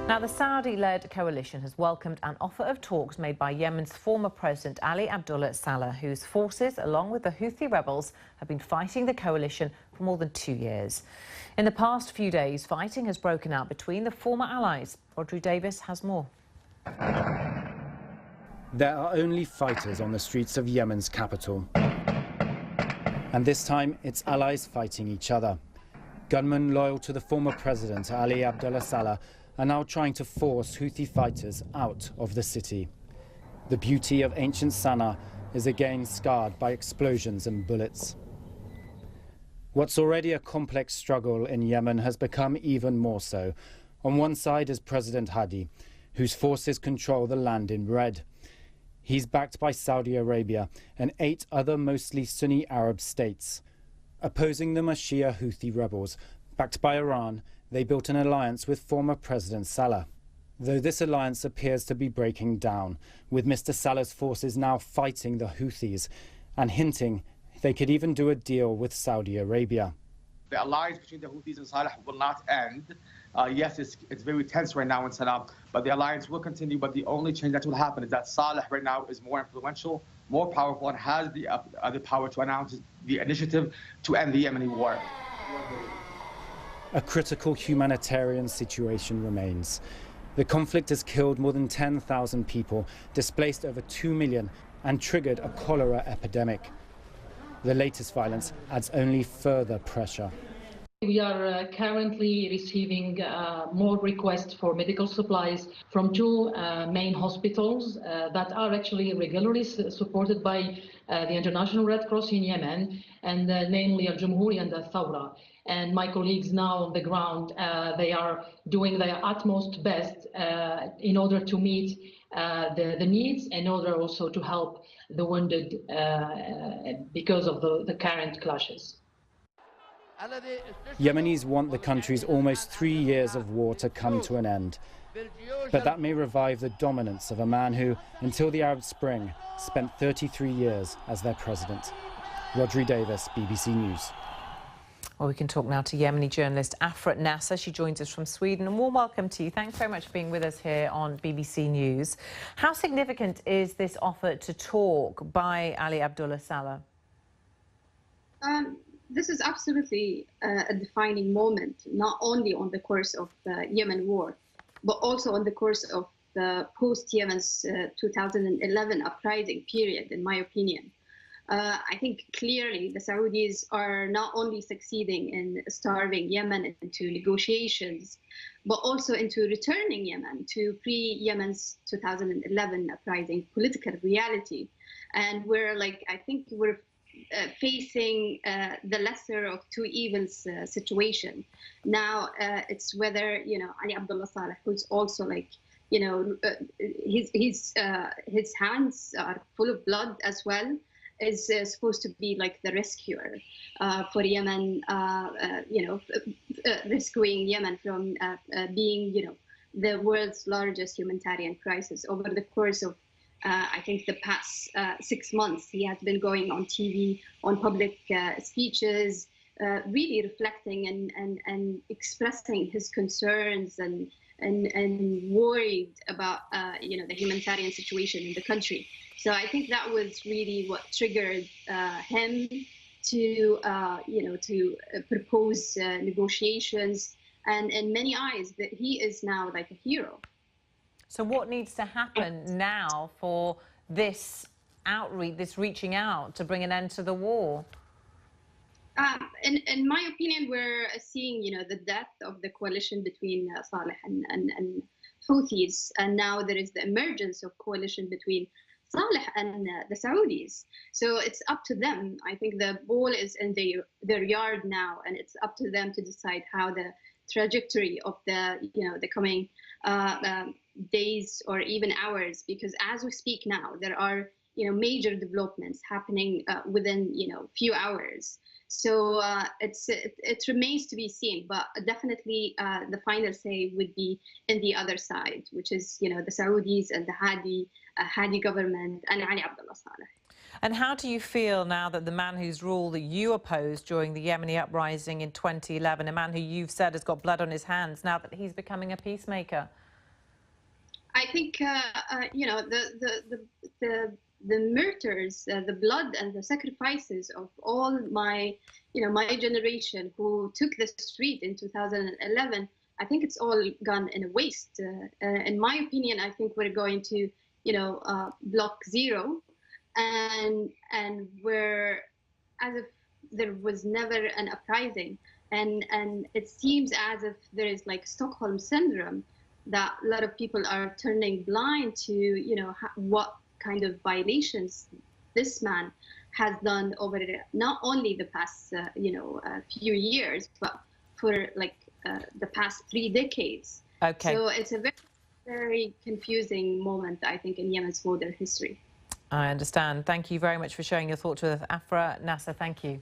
Now, the Saudi-led coalition has welcomed an offer of talks made by Yemen's former president Ali Abdullah Saleh, whose forces, along with the Houthi rebels, have been fighting the coalition for more than 2 years. In the past few days, fighting has broken out between the former allies. Audrey Davis has more. There are only fighters on the streets of Yemen's capital. And this time, it's allies fighting each other. Gunmen loyal to the former president, Ali Abdullah Saleh, are now trying to force Houthi fighters out of the city. The beauty of ancient Sana'a is again scarred by explosions and bullets. What's already a complex struggle in Yemen has become even more so. On one side is President Hadi, whose forces control the land in red. He's backed by Saudi Arabia and 8 other mostly Sunni Arab states. Opposing them are Shia Houthi rebels. Backed by Iran, they built an alliance with former President Saleh. Though this alliance appears to be breaking down, with Mr. Saleh's forces now fighting the Houthis and hinting they could even do a deal with Saudi Arabia. The alliance between the Houthis and Saleh will not end. Yes, it's very tense right now in Sana'a, but the alliance will continue. But the only change that will happen is that Saleh right now is more influential, more powerful, and has the power to announce the initiative to end the Yemeni war. A critical humanitarian situation remains. The conflict has killed more than 10,000 people, displaced over 2 million, and triggered a cholera epidemic. The latest violence adds only further pressure. We are currently receiving more requests for medical supplies from 2 main hospitals that are actually regularly supported by the International Red Cross in Yemen, and namely Al-Jumhuri and Al-Thawra. And my colleagues now on the ground, they are doing their utmost best in order to meet the needs, in order also to help the wounded because of the current clashes. Yemenis want the country's almost 3 years of war to come to an end. But that may revive the dominance of a man who, until the Arab Spring, spent 33 years as their president. Audrey Davis, BBC News. Well, we can talk now to Yemeni journalist Afrah Nasser. She joins us from Sweden. And warm welcome to you. Thanks very much for being with us here on BBC News. How significant is this offer to talk by Ali Abdullah Saleh? This is absolutely a defining moment, not only on the course of the Yemen war, but also on the course of the post-Yemen's 2011 uprising period, in my opinion. I think clearly the Saudis are not only succeeding in starving Yemen into negotiations, but also into returning Yemen to pre-Yemen's 2011 uprising political reality. And I think we're facing the lesser of 2 evils situation. Now it's whether, Ali Abdullah Saleh, who's also his hands are full of blood as well, is supposed to be like the rescuer for Yemen, rescuing Yemen from being, the world's largest humanitarian crisis. Over the course of I think the past 6 months, he has been going on TV, on public speeches, really reflecting and expressing his concerns and worried about the humanitarian situation in the country. So I think that was really what triggered him to propose negotiations, and in many eyes that he is now like a hero. So what needs to happen now for this outreach, this reaching out to bring an end to the war? In my opinion, we're seeing, the death of the coalition between Saleh and Houthis, and now there is the emergence of coalition between Saleh and the Saudis. So it's up to them. I think the ball is in their yard now, and it's up to them to decide how the trajectory of the coming days or even hours, because as we speak now, there are major developments happening within few hours. So it remains to be seen, but definitely the final say would be in the other side, which is the Saudis and the Hadi government and Ali Abdullah Saleh. And how do you feel now that the man whose rule that you opposed during the Yemeni uprising in 2011, a man who you've said has got blood on his hands, now that he's becoming a peacemaker? I think you know the murders, the blood and the sacrifices of all my my generation who took the street in 2011. I think it's all gone in a waste. In my opinion, I think we're going to block zero, and we're as if there was never an uprising, and it seems as if there is like Stockholm syndrome, that a lot of people are turning blind to what kind of violations this man has done over not only the past few years, but for like the past 3 decades. Okay. So it's a very, very confusing moment, I think, in Yemen's modern history. I understand. Thank you very much for sharing your thoughts with Afrah Nasser. Thank you.